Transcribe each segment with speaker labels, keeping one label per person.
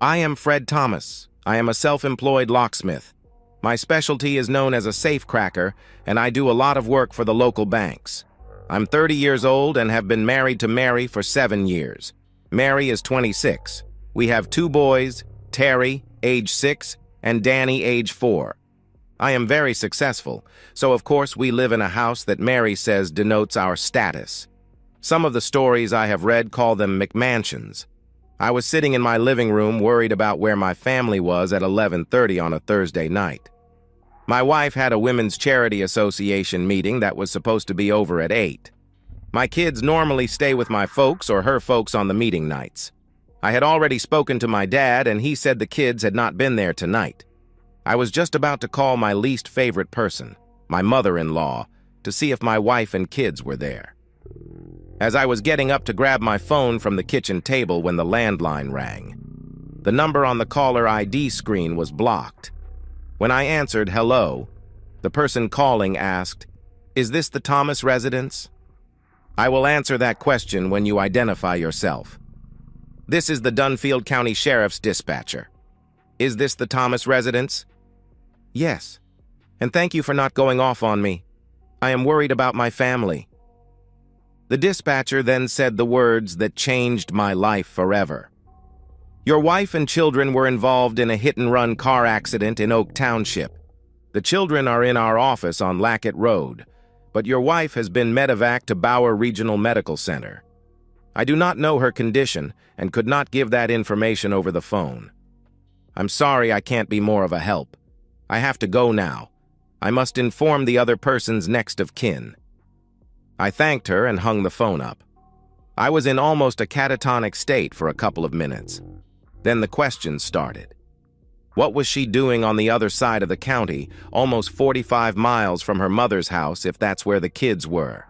Speaker 1: I am Fred Thomas. I am a self-employed locksmith. My specialty is known as a safecracker, and I do a lot of work for the local banks. I'm 30 years old and have been married to Mary for 7 years. Mary is 26. We have 2 boys, Terry, age 6, and Danny, age 4. I am very successful, so of course we live in a house that Mary says denotes our status. Some of the stories I have read call them McMansions. I was sitting in my living room worried about where my family was at 11:30 on a Thursday night. My wife had a Women's Charity Association meeting that was supposed to be over at 8. My kids normally stay with my folks or her folks on the meeting nights. I had already spoken to my dad, and he said the kids had not been there tonight. I was just about to call my least favorite person, my mother-in-law, to see if my wife and kids were there. As I was getting up to grab my phone from the kitchen table when the landline rang. The number on the caller ID screen was blocked. When I answered hello, the person calling asked, "Is this the Thomas residence?" I will answer that question when you identify yourself. This is the Dunfield County Sheriff's dispatcher. Is this the Thomas residence? Yes. And thank you for not going off on me. I am worried about my family. The dispatcher then said the words that changed my life forever. Your wife and children were involved in a hit-and-run car accident in Oak Township. The children are in our office on Lackett Road, but your wife has been medevaced to Bauer Regional Medical Center. I do not know her condition and could not give that information over the phone. I'm sorry I can't be more of a help. I have to go now. I must inform the other person's next of kin. I thanked her and hung the phone up. I was in almost a catatonic state for a couple of minutes. Then the questions started. What was she doing on the other side of the county, almost 45 miles from her mother's house if that's where the kids were?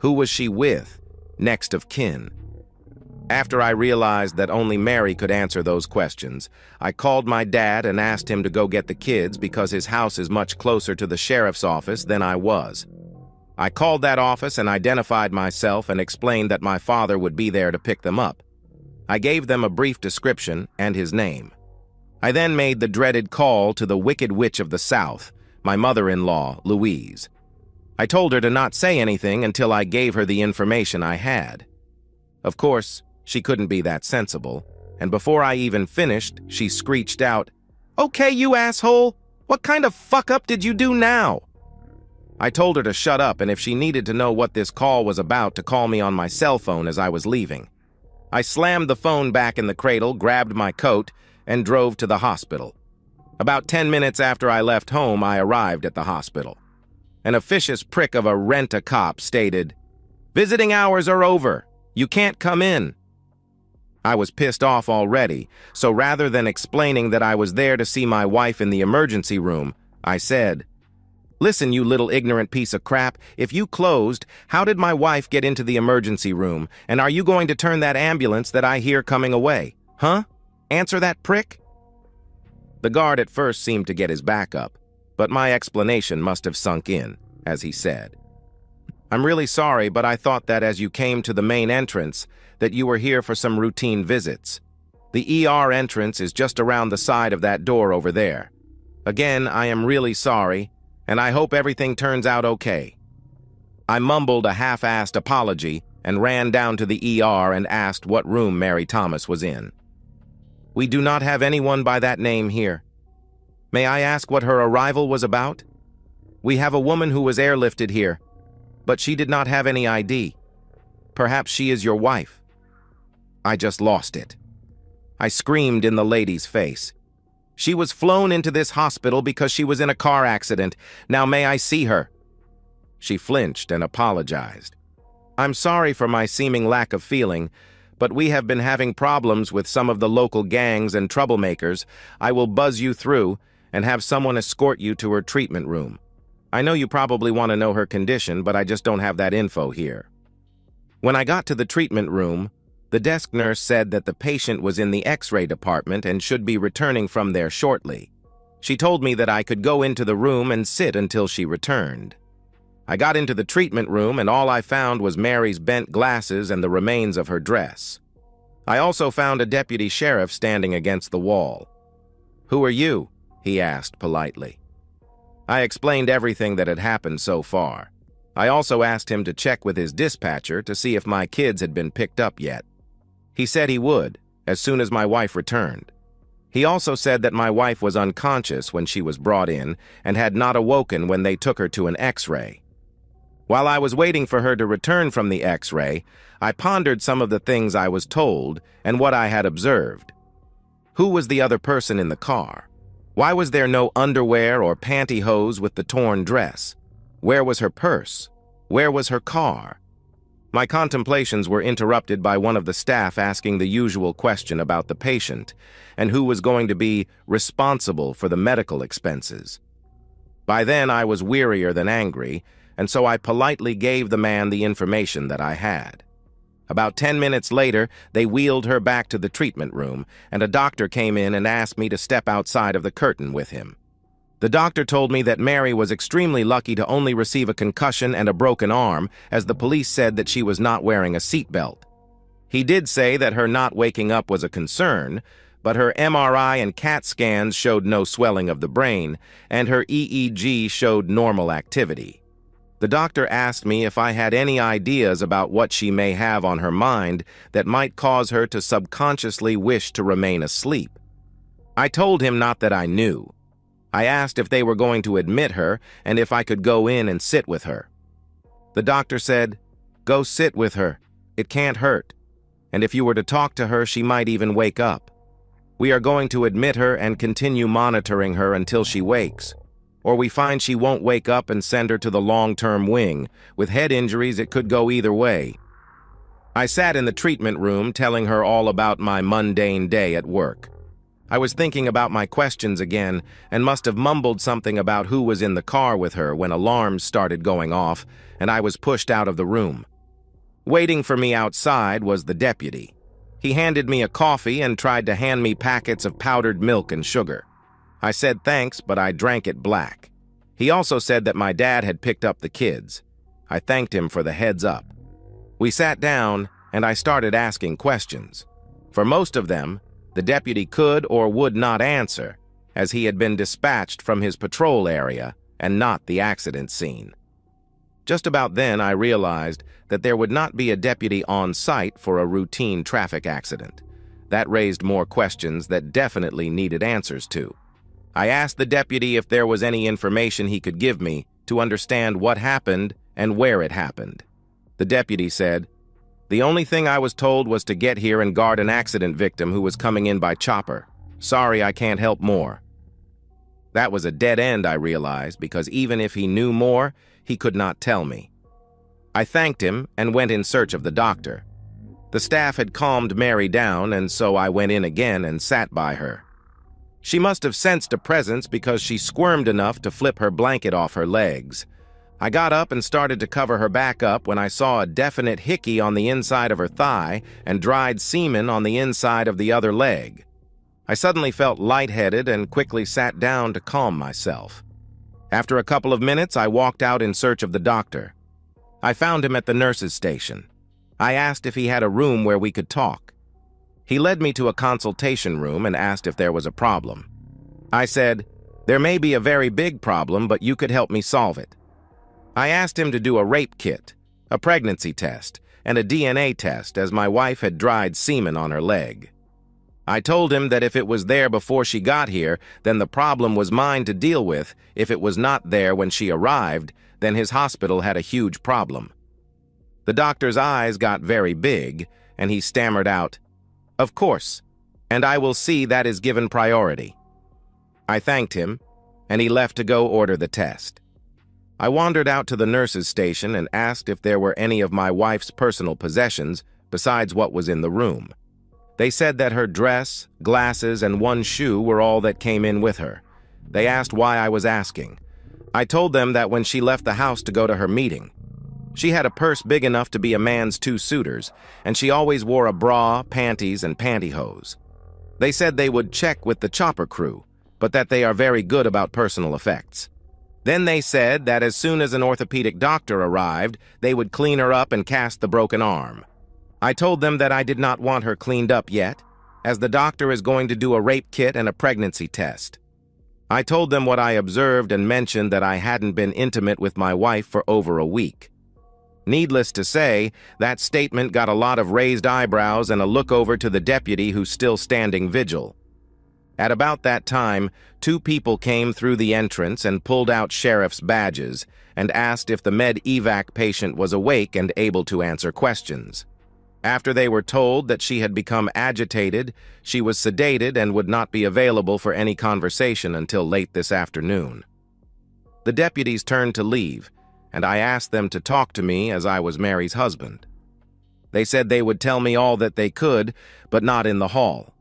Speaker 1: Who was she with? Next of kin. After I realized that only Mary could answer those questions, I called my dad and asked him to go get the kids because his house is much closer to the sheriff's office than I was. I called that office and identified myself and explained that my father would be there to pick them up. I gave them a brief description and his name. I then made the dreaded call to the Wicked Witch of the South, my mother-in-law, Louise. I told her to not say anything until I gave her the information I had. Of course, she couldn't be that sensible, and before I even finished, she screeched out, "Okay, you asshole! What kind of fuck-up did you do now?" I told her to shut up, and if she needed to know what this call was about, to call me on my cell phone as I was leaving. I slammed the phone back in the cradle, grabbed my coat, and drove to the hospital. About 10 minutes after I left home, I arrived at the hospital. An officious prick of a rent-a-cop stated, "Visiting hours are over. You can't come in." I was pissed off already, so rather than explaining that I was there to see my wife in the emergency room, I said, "Listen, you little ignorant piece of crap, if you closed, how did my wife get into the emergency room, and are you going to turn that ambulance that I hear coming away? Huh? Answer that prick?" The guard at first seemed to get his back up, but my explanation must have sunk in, as he said, "I'm really sorry, but I thought that as you came to the main entrance, that you were here for some routine visits. The ER entrance is just around the side of that door over there. Again, I am really sorry, and I hope everything turns out okay." I mumbled a half-assed apology and ran down to the ER and asked what room Mary Thomas was in. "We do not have anyone by that name here. May I ask what her arrival was about? We have a woman who was airlifted here, but she did not have any ID. Perhaps she is your wife." I just lost it. I screamed in the lady's face. "She was flown into this hospital because she was in a car accident. Now may I see her?" She flinched and apologized. "I'm sorry for my seeming lack of feeling, but we have been having problems with some of the local gangs and troublemakers. I will buzz you through and have someone escort you to her treatment room. I know you probably want to know her condition, but I just don't have that info here." When I got to the treatment room, the desk nurse said that the patient was in the X-ray department and should be returning from there shortly. She told me that I could go into the room and sit until she returned. I got into the treatment room and all I found was Mary's bent glasses and the remains of her dress. I also found a deputy sheriff standing against the wall. "Who are you?" he asked politely. I explained everything that had happened so far. I also asked him to check with his dispatcher to see if my kids had been picked up yet. He said he would, as soon as my wife returned. He also said that my wife was unconscious when she was brought in and had not awoken when they took her to an X-ray. While I was waiting for her to return from the X-ray, I pondered some of the things I was told and what I had observed. Who was the other person in the car? Why was there no underwear or pantyhose with the torn dress? Where was her purse? Where was her car? My contemplations were interrupted by one of the staff asking the usual question about the patient and who was going to be responsible for the medical expenses. By then, I was wearier than angry, and so I politely gave the man the information that I had. About 10 minutes later, they wheeled her back to the treatment room, and a doctor came in and asked me to step outside of the curtain with him. The doctor told me that Mary was extremely lucky to only receive a concussion and a broken arm, as the police said that she was not wearing a seatbelt. He did say that her not waking up was a concern, but her MRI and CAT scans showed no swelling of the brain, and her EEG showed normal activity. The doctor asked me if I had any ideas about what she may have on her mind that might cause her to subconsciously wish to remain asleep. I told him not that I knew. I asked if they were going to admit her and if I could go in and sit with her. The doctor said, "Go sit with her. It can't hurt. And if you were to talk to her, she might even wake up. We are going to admit her and continue monitoring her until she wakes. Or we find she won't wake up and send her to the long-term wing. With head injuries, it could go either way." I sat in the treatment room telling her all about my mundane day at work. I was thinking about my questions again and must have mumbled something about who was in the car with her when alarms started going off and I was pushed out of the room. Waiting for me outside was the deputy. He handed me a coffee and tried to hand me packets of powdered milk and sugar. I said thanks, but I drank it black. He also said that my dad had picked up the kids. I thanked him for the heads up. We sat down, and I started asking questions. For most of them, the deputy could or would not answer, as he had been dispatched from his patrol area and not the accident scene. Just about then, I realized that there would not be a deputy on site for a routine traffic accident. That raised more questions that definitely needed answers to. I asked the deputy if there was any information he could give me to understand what happened and where it happened. The deputy said, "The only thing I was told was to get here and guard an accident victim who was coming in by chopper. Sorry, I can't help more." That was a dead end, I realized, because even if he knew more, he could not tell me. I thanked him and went in search of the doctor. The staff had calmed Mary down, and so I went in again and sat by her. She must have sensed a presence because she squirmed enough to flip her blanket off her legs. I got up and started to cover her back up when I saw a definite hickey on the inside of her thigh and dried semen on the inside of the other leg. I suddenly felt lightheaded and quickly sat down to calm myself. After a couple of minutes, I walked out in search of the doctor. I found him at the nurse's station. I asked if he had a room where we could talk. He led me to a consultation room and asked if there was a problem. I said, "There may be a very big problem, but you could help me solve it." I asked him to do a rape kit, a pregnancy test, and a DNA test as my wife had dried semen on her leg. I told him that if it was there before she got here, then the problem was mine to deal with. If it was not there when she arrived, then his hospital had a huge problem. The doctor's eyes got very big, and he stammered out, "Of course, and I will see that is given priority." I thanked him, and he left to go order the test. I wandered out to the nurse's station and asked if there were any of my wife's personal possessions besides what was in the room. They said that her dress, glasses, and one shoe were all that came in with her. They asked why I was asking. I told them that when she left the house to go to her meeting, she had a purse big enough to be a man's 2 suitors, and she always wore a bra, panties, and pantyhose. They said they would check with the chopper crew, but that they are very good about personal effects. Then they said that as soon as an orthopedic doctor arrived, they would clean her up and cast the broken arm. I told them that I did not want her cleaned up yet, as the doctor is going to do a rape kit and a pregnancy test. I told them what I observed and mentioned that I hadn't been intimate with my wife for over a week. Needless to say, that statement got a lot of raised eyebrows and a look over to the deputy who's still standing vigil. At about that time, 2 people came through the entrance and pulled out sheriff's badges and asked if the med evac patient was awake and able to answer questions. After they were told that she had become agitated, she was sedated and would not be available for any conversation until late this afternoon. The deputies turned to leave, and I asked them to talk to me as I was Mary's husband. They said they would tell me all that they could, but not in the hall.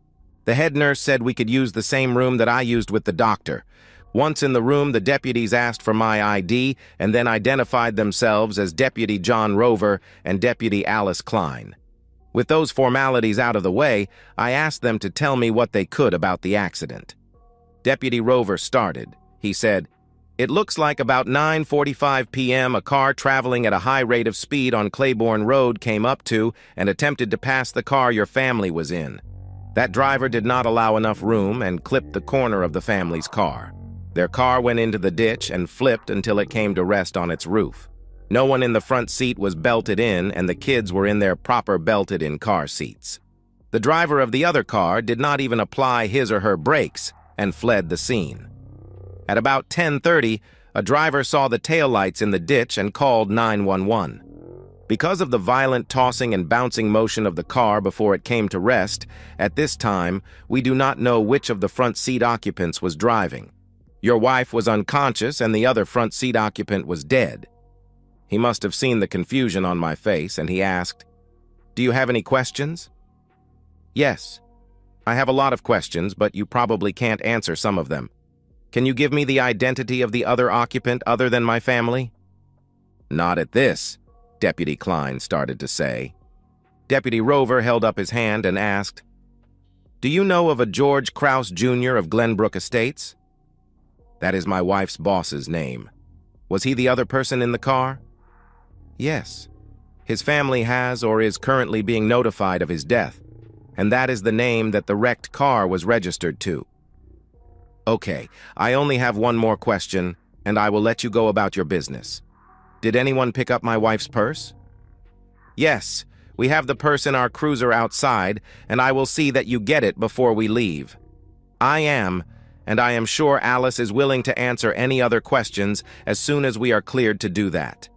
Speaker 1: The head nurse said we could use the same room that I used with the doctor. Once in the room, the deputies asked for my ID and then identified themselves as Deputy John Rover and Deputy Alice Klein. With those formalities out of the way, I asked them to tell me what they could about the accident. Deputy Rover started. He said, "It looks like about 9:45 p.m. a car traveling at a high rate of speed on Claiborne Road came up to and attempted to pass the car your family was in. That driver did not allow enough room and clipped the corner of the family's car. Their car went into the ditch and flipped until it came to rest on its roof. No one in the front seat was belted in, and the kids were in their proper belted-in car seats. The driver of the other car did not even apply his or her brakes and fled the scene. At about 10:30, a driver saw the taillights in the ditch and called 911. Because of the violent tossing and bouncing motion of the car before it came to rest, at this time, we do not know which of the front seat occupants was driving. Your wife was unconscious and the other front seat occupant was dead." He must have seen the confusion on my face, and he asked, "Do you have any questions?" "Yes. I have a lot of questions, but you probably can't answer some of them. Can you give me the identity of the other occupant other than my family?" "Not at this," Deputy Klein started to say. Deputy Rover held up his hand and asked, "Do you know of a George Krause Jr. of Glenbrook Estates?" "That is my wife's boss's name. Was he the other person in the car?" "Yes. His family has or is currently being notified of his death, and that is the name that the wrecked car was registered to." "Okay, I only have one more question, and I will let you go about your business. Did anyone pick up my wife's purse?" "Yes, we have the purse in our cruiser outside, and I will see that you get it before we leave." "I am, and I am sure Alice is willing to answer any other questions as soon as we are cleared to do that.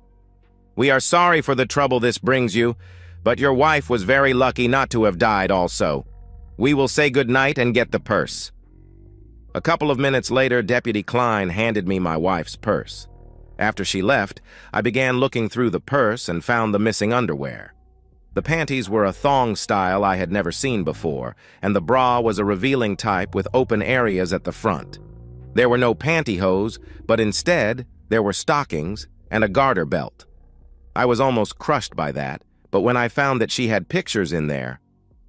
Speaker 1: We are sorry for the trouble this brings you, but your wife was very lucky not to have died also. We will say good night and get the purse." A couple of minutes later, Deputy Klein handed me my wife's purse. After she left, I began looking through the purse and found the missing underwear. The panties were a thong style I had never seen before, and the bra was a revealing type with open areas at the front. There were no pantyhose, but instead, there were stockings and a garter belt. I was almost crushed by that, but when I found that she had pictures in there,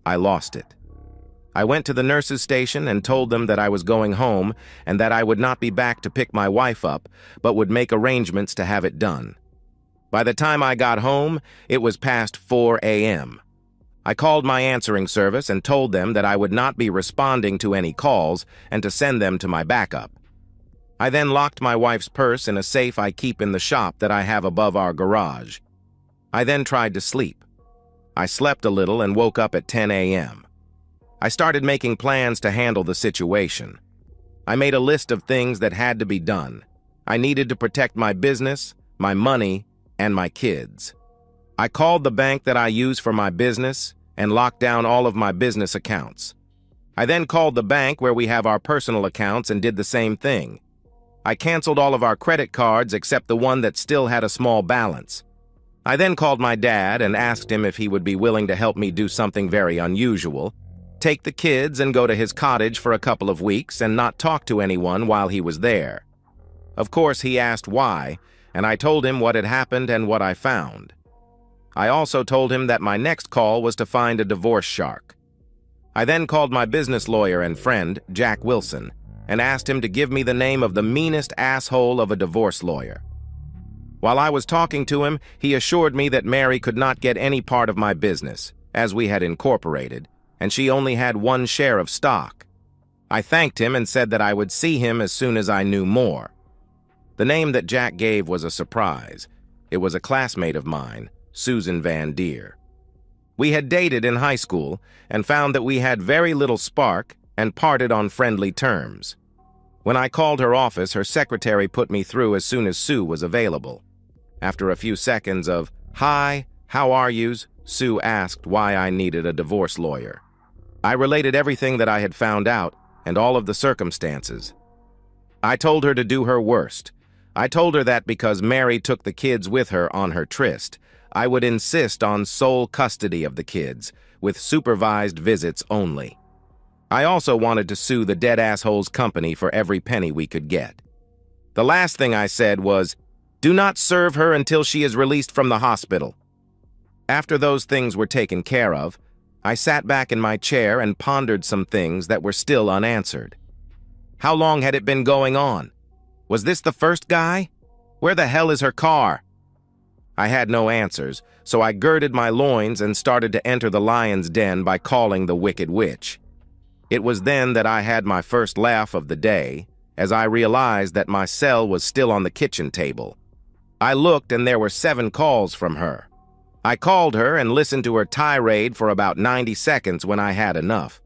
Speaker 1: I lost it. I went to the nurse's station and told them that I was going home and that I would not be back to pick my wife up, but would make arrangements to have it done. By the time I got home, it was past 4 a.m. I called my answering service and told them that I would not be responding to any calls and to send them to my backup. I then locked my wife's purse in a safe I keep in the shop that I have above our garage. I then tried to sleep. I slept a little and woke up at 10 a.m. I started making plans to handle the situation. I made a list of things that had to be done. I needed to protect my business, my money, and my kids. I called the bank that I use for my business and locked down all of my business accounts. I then called the bank where we have our personal accounts and did the same thing. I canceled all of our credit cards except the one that still had a small balance. I then called my dad and asked him if he would be willing to help me do something very unusual, take the kids and go to his cottage for a couple of weeks and not talk to anyone while he was there. Of course, he asked why, and I told him what had happened and what I found. I also told him that my next call was to find a divorce shark. I then called my business lawyer and friend, Jack Wilson, and asked him to give me the name of the meanest asshole of a divorce lawyer. While I was talking to him, he assured me that Mary could not get any part of my business, as we had incorporated, and she only had one share of stock. I thanked him and said that I would see him as soon as I knew more. The name that Jack gave was a surprise. It was a classmate of mine, Susan Van Deer. We had dated in high school and found that we had very little spark and parted on friendly terms. When I called her office, her secretary put me through as soon as Sue was available. After a few seconds of, "Hi, how are yous?" Sue asked why I needed a divorce lawyer. I related everything that I had found out and all of the circumstances. I told her to do her worst. I told her that because Mary took the kids with her on her tryst, I would insist on sole custody of the kids, with supervised visits only. I also wanted to sue the dead asshole's company for every penny we could get. The last thing I said was, "Do not serve her until she is released from the hospital." After those things were taken care of, I sat back in my chair and pondered some things that were still unanswered. How long had it been going on? Was this the first guy? Where the hell is her car? I had no answers, so I girded my loins and started to enter the lion's den by calling the Wicked Witch. It was then that I had my first laugh of the day, as I realized that my cell was still on the kitchen table. I looked and there were 7 calls from her. I called her and listened to her tirade for about 90 seconds when I had enough.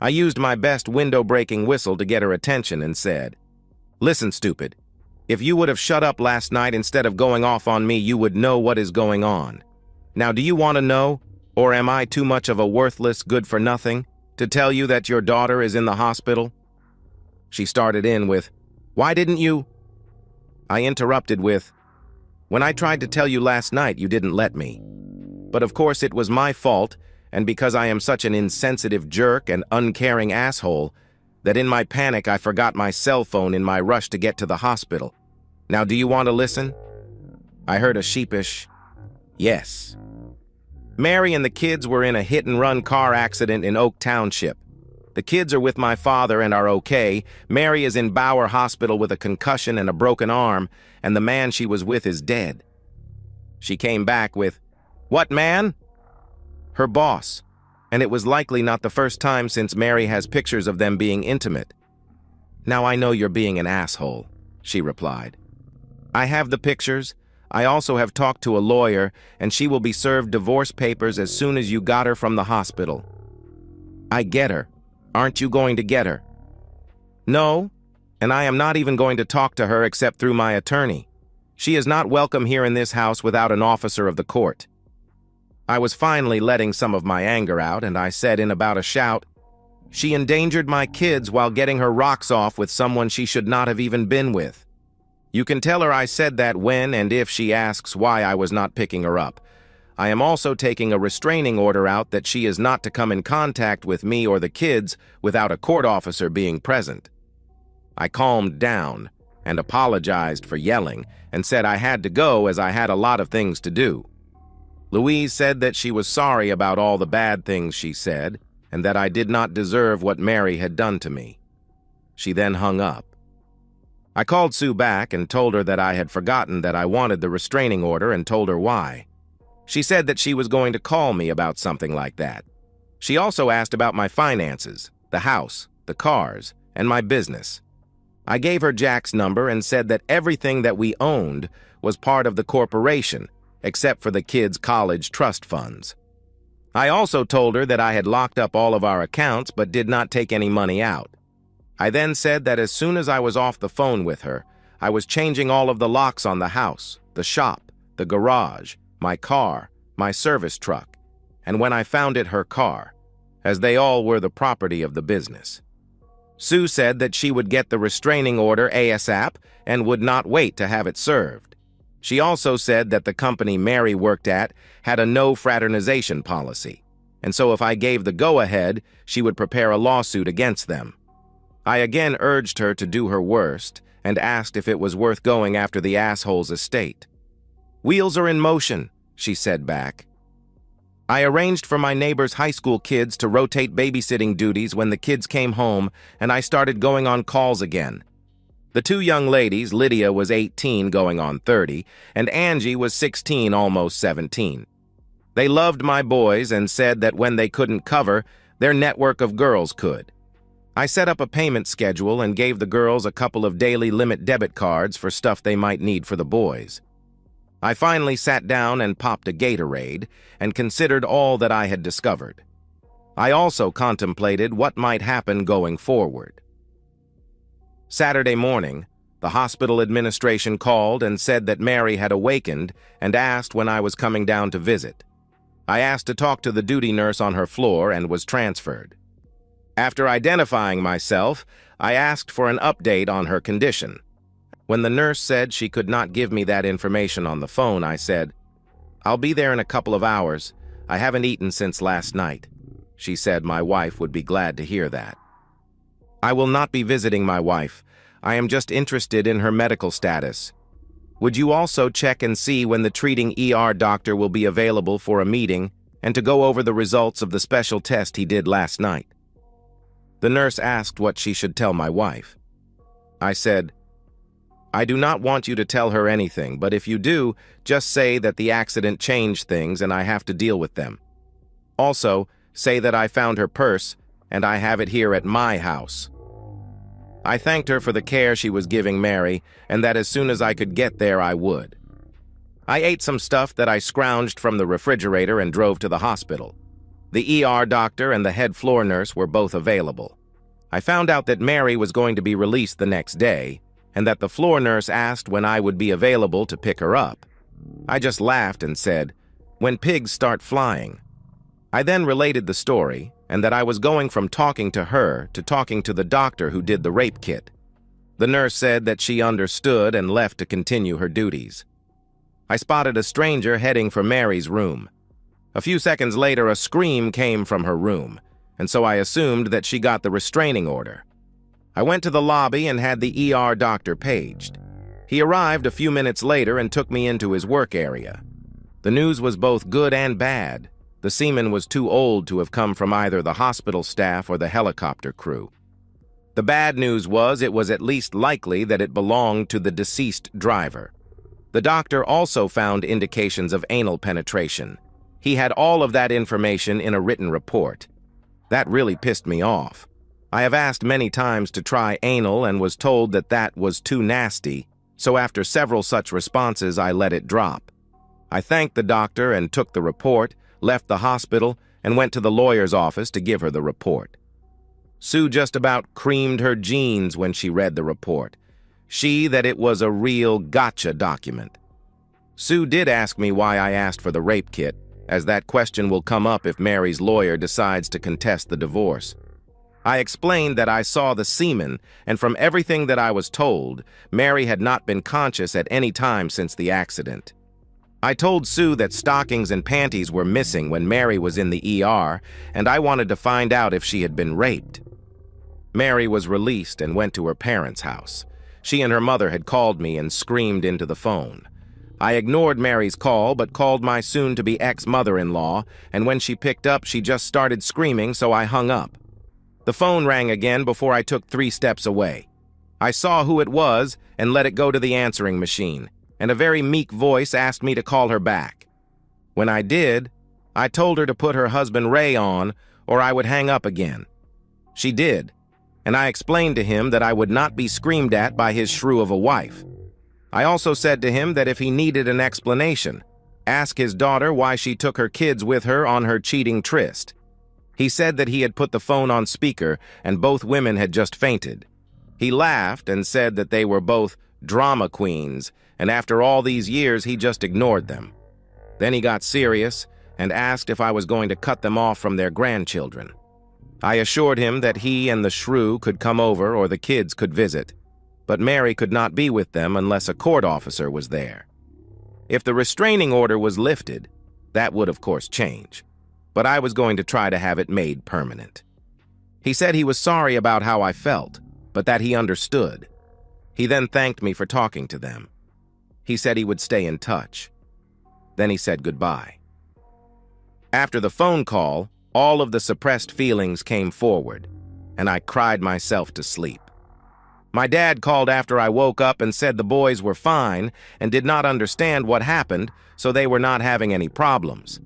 Speaker 1: I used my best window-breaking whistle to get her attention and said, "Listen, stupid. If you would have shut up last night instead of going off on me, you would know what is going on. Now, do you want to know, or am I too much of a worthless good-for-nothing to tell you that your daughter is in the hospital?" She started in with, "Why didn't you?" I interrupted with, "When I tried to tell you last night, you didn't let me. But of course it was my fault, and because I am such an insensitive jerk and uncaring asshole, that in my panic I forgot my cell phone in my rush to get to the hospital. Now do you want to listen?" I heard a sheepish, "Yes." Mary and the kids were in a hit-and-run car accident in Oak Township. The kids are with my father and are okay. Mary is in Bauer Hospital with a concussion and a broken arm, and the man she was with is dead. She came back with, "What man?" Her boss, and it was likely not the first time since Mary has pictures of them being intimate. "Now I know you're being an asshole," she replied. "I have the pictures. I also have talked to a lawyer, and she will be served divorce papers as soon as you got her from the hospital." "I get her. Aren't you going to get her?" "No, and I am not even going to talk to her except through my attorney. She is not welcome here in this house without an officer of the court." I was finally letting some of my anger out, and I said in about a shout, "She endangered my kids while getting her rocks off with someone she should not have even been with. You can tell her I said that when and if she asks why I was not picking her up. I am also taking a restraining order out that she is not to come in contact with me or the kids without a court officer being present." I calmed down and apologized for yelling and said I had to go as I had a lot of things to do. Louise said that she was sorry about all the bad things she said and that I did not deserve what Mary had done to me. She then hung up. I called Sue back and told her that I had forgotten that I wanted the restraining order and told her why. She said that she was going to call me about something like that. She also asked about my finances, the house, the cars, and my business. I gave her Jack's number and said that everything that we owned was part of the corporation, except for the kids' college trust funds. I also told her that I had locked up all of our accounts but did not take any money out. I then said that as soon as I was off the phone with her, I was changing all of the locks on the house, the shop, the garage, my car, my service truck, and when I found it, her car, as they all were the property of the business. Sue said that she would get the restraining order ASAP and would not wait to have it served. She also said that the company Mary worked at had a no fraternization policy, and so if I gave the go-ahead, she would prepare a lawsuit against them. I again urged her to do her worst and asked if it was worth going after the asshole's estate. "Wheels are in motion," she said back. I arranged for my neighbor's high school kids to rotate babysitting duties when the kids came home, and I started going on calls again. The 2 young ladies, Lydia was 18 going on 30, and Angie was 16 almost 17. They loved my boys and said that when they couldn't cover, their network of girls could. I set up a payment schedule and gave the girls a couple of daily limit debit cards for stuff they might need for the boys. I finally sat down and popped a Gatorade and considered all that I had discovered. I also contemplated what might happen going forward. Saturday morning, the hospital administration called and said that Mary had awakened and asked when I was coming down to visit. I asked to talk to the duty nurse on her floor and was transferred. After identifying myself, I asked for an update on her condition. When the nurse said she could not give me that information on the phone, I said, "I'll be there in a couple of hours. I haven't eaten since last night." She said my wife would be glad to hear that. I will not be visiting my wife. I am just interested in her medical status. Would you also check and see when the treating ER doctor will be available for a meeting and to go over the results of the special test he did last night? The nurse asked what she should tell my wife. I said, "I do not want you to tell her anything, but if you do, just say that the accident changed things and I have to deal with them. Also, say that I found her purse and I have it here at my house." I thanked her for the care she was giving Mary and that as soon as I could get there, I would. I ate some stuff that I scrounged from the refrigerator and drove to the hospital. The ER doctor and the head floor nurse were both available. I found out that Mary was going to be released the next day and that the floor nurse asked when I would be available to pick her up. I just laughed and said, "When pigs start flying." I then related the story and that I was going from talking to her to talking to the doctor who did the rape kit. The nurse said that she understood and left to continue her duties. I spotted a stranger heading for Mary's room. A few seconds later, a scream came from her room, and so I assumed that she got the restraining order. I went to the lobby and had the ER doctor paged. He arrived a few minutes later and took me into his work area. The news was both good and bad. The semen was too old to have come from either the hospital staff or the helicopter crew. The bad news was it was at least likely that it belonged to the deceased driver. The doctor also found indications of anal penetration. He had all of that information in a written report. That really pissed me off. I have asked many times to try anal and was told that that was too nasty, so after several such responses, I let it drop. I thanked the doctor and took the report, left the hospital, and went to the lawyer's office to give her the report. Sue just about creamed her jeans when she read the report. That it was a real gotcha document. Sue did ask me why I asked for the rape kit, as that question will come up if Mary's lawyer decides to contest the divorce. I explained that I saw the semen, and from everything that I was told, Mary had not been conscious at any time since the accident. I told Sue that stockings and panties were missing when Mary was in the ER, and I wanted to find out if she had been raped. Mary was released and went to her parents' house. She and her mother had called me and screamed into the phone. I ignored Mary's call, but called my soon-to-be ex-mother-in-law, and when she picked up, she just started screaming, so I hung up. The phone rang again before I took 3 steps away. I saw who it was and let it go to the answering machine, and a very meek voice asked me to call her back. When I did, I told her to put her husband Ray on, or I would hang up again. She did, and I explained to him that I would not be screamed at by his shrew of a wife. I also said to him that if he needed an explanation, ask his daughter why she took her kids with her on her cheating tryst. He said that he had put the phone on speaker and both women had just fainted. He laughed and said that they were both drama queens, and after all these years he just ignored them. Then he got serious and asked if I was going to cut them off from their grandchildren. I assured him that he and the shrew could come over or the kids could visit, but Mary could not be with them unless a court officer was there. If the restraining order was lifted, that would of course change, but I was going to try to have it made permanent. He said he was sorry about how I felt, but that he understood. He then thanked me for talking to them. He said he would stay in touch. Then he said goodbye. After the phone call, all of the suppressed feelings came forward, and I cried myself to sleep. My dad called after I woke up and said the boys were fine and did not understand what happened, so they were not having any problems.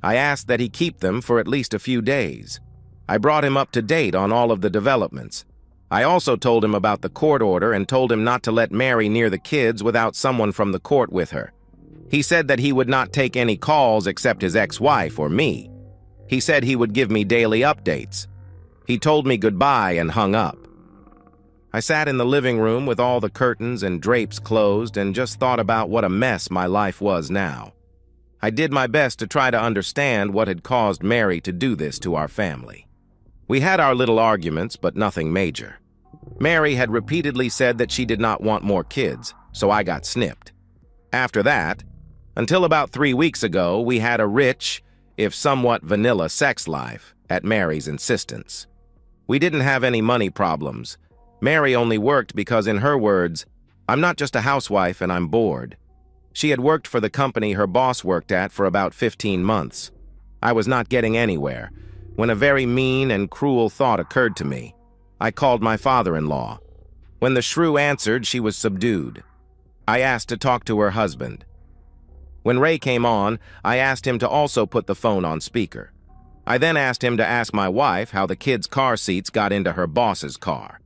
Speaker 1: I asked that he keep them for at least a few days. I brought him up to date on all of the developments. I also told him about the court order and told him not to let Mary near the kids without someone from the court with her. He said that he would not take any calls except his ex-wife or me. He said he would give me daily updates. He told me goodbye and hung up. I sat in the living room with all the curtains and drapes closed and just thought about what a mess my life was now. I did my best to try to understand what had caused Mary to do this to our family. We had our little arguments, but nothing major. Mary had repeatedly said that she did not want more kids, so I got snipped. After that, until about 3 weeks ago, we had a rich, if somewhat vanilla sex life, at Mary's insistence. We didn't have any money problems. Mary only worked because, in her words, "I'm not just a housewife and I'm bored." She had worked for the company her boss worked at for about 15 months. I was not getting anywhere, when a very mean and cruel thought occurred to me. I called my father-in-law. When the shrew answered, she was subdued. I asked to talk to her husband. When Ray came on, I asked him to also put the phone on speaker. I then asked him to ask my wife how the kids' car seats got into her boss's car.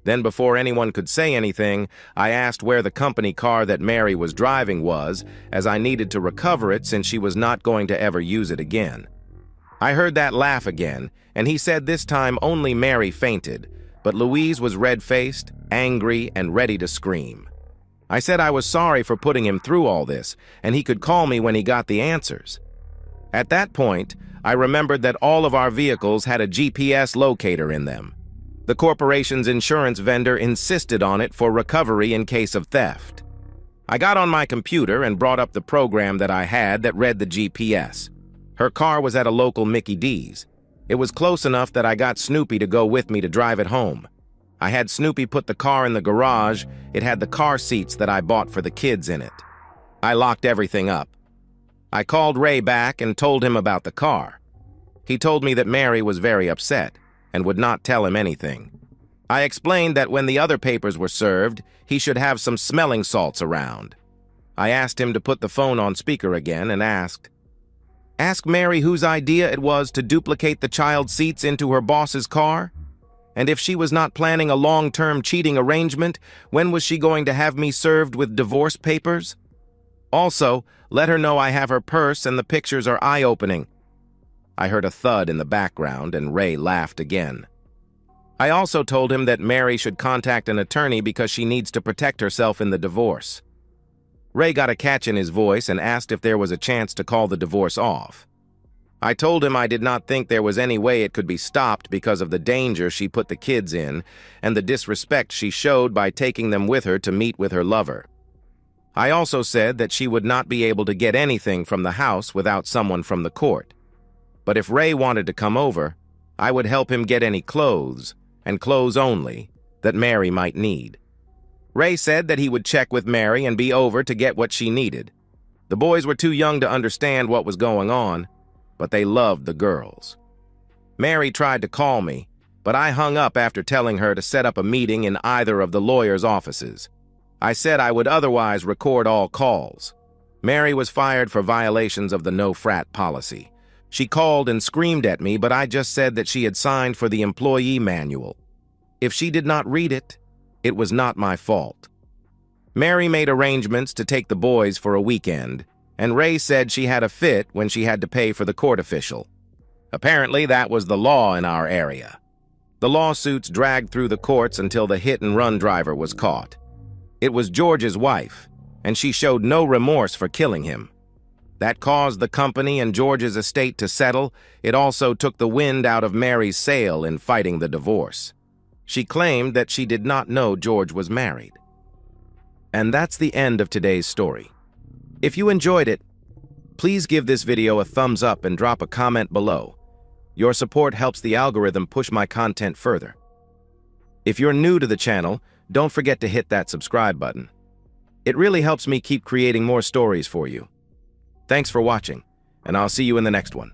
Speaker 1: Then, before anyone could say anything, I asked where the company car that Mary was driving was, as I needed to recover it since she was not going to ever use it again. I heard that laugh again, and he said this time only Mary fainted, but Louise was red-faced, angry, and ready to scream. I said I was sorry for putting him through all this, and he could call me when he got the answers. At that point, I remembered that all of our vehicles had a GPS locator in them. The corporation's insurance vendor insisted on it for recovery in case of theft. I got on my computer and brought up the program that I had that read the GPS. Her car was at a local Mickey D's. It was close enough that I got Snoopy to go with me to drive it home. I had Snoopy put the car in the garage. It had the car seats that I bought for the kids in it. I locked everything up. I called Ray back and told him about the car. He told me that Mary was very upset and would not tell him anything. I explained that when the other papers were served, he should have some smelling salts around. I asked him to put the phone on speaker again and asked, "Ask Mary whose idea it was to duplicate the child seats into her boss's car? And if she was not planning a long-term cheating arrangement, when was she going to have me served with divorce papers? Also, let her know I have her purse and the pictures are eye-opening." I heard a thud in the background and Ray laughed again. I also told him that Mary should contact an attorney because she needs to protect herself in the divorce. Ray got a catch in his voice and asked if there was a chance to call the divorce off. I told him I did not think there was any way it could be stopped because of the danger she put the kids in and the disrespect she showed by taking them with her to meet with her lover. I also said that she would not be able to get anything from the house without someone from the court. But if Ray wanted to come over, I would help him get any clothes, and clothes only, that Mary might need. Ray said that he would check with Mary and be over to get what she needed. The boys were too young to understand what was going on, but they loved the girls. Mary tried to call me, but I hung up after telling her to set up a meeting in either of the lawyers' offices. I said I would otherwise record all calls. Mary was fired for violations of the no-frat policy. She called and screamed at me, but I just said that she had signed for the employee manual. If she did not read it, it was not my fault. Mary made arrangements to take the boys for a weekend, and Ray said she had a fit when she had to pay for the court official. Apparently, that was the law in our area. The lawsuits dragged through the courts until the hit-and-run driver was caught. It was George's wife, and she showed no remorse for killing him. That caused the company and George's estate to settle. It also took the wind out of Mary's sail in fighting the divorce. She claimed that she did not know George was married. And that's the end of today's story. If you enjoyed it, please give this video a thumbs up and drop a comment below. Your support helps the algorithm push my content further. If you're new to the channel, don't forget to hit that subscribe button. It really helps me keep creating more stories for you. Thanks for watching, and I'll see you in the next one.